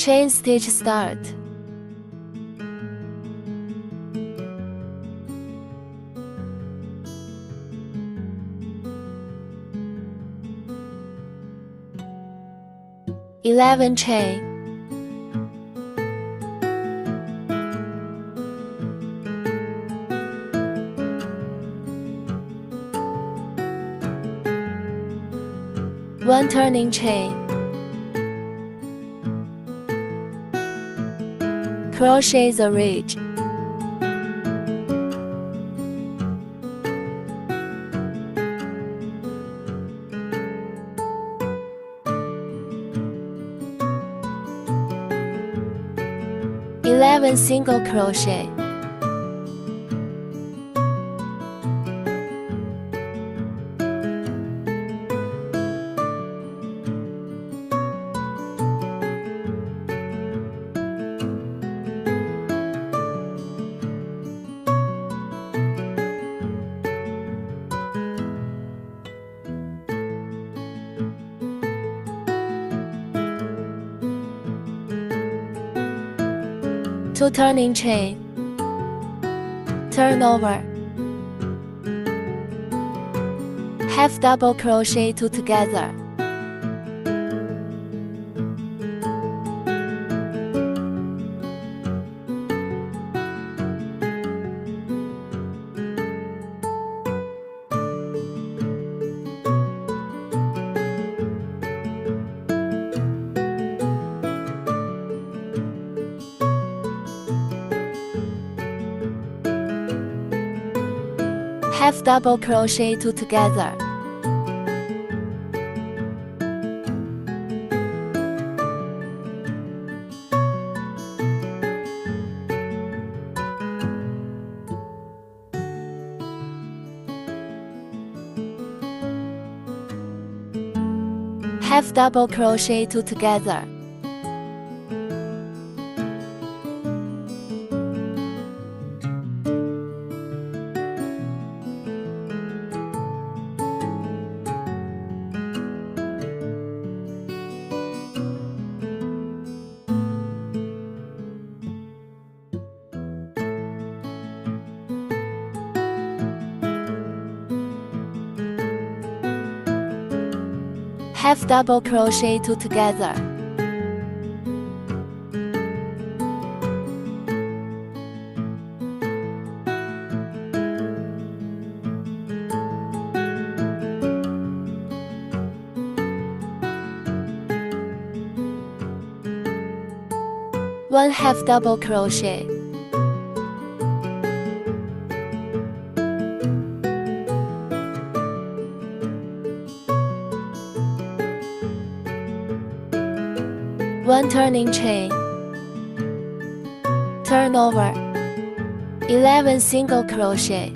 Chain stitch start. Eleven chain. One turning chain. Crochet the ridge. Eleven single crochet. Two turning chain. Turn over. Half double crochet two together. Half double crochet two together. Half double crochet two together. Half double crochet two together. One half double crochet. One turning chain. Turn over. 11 single crochet.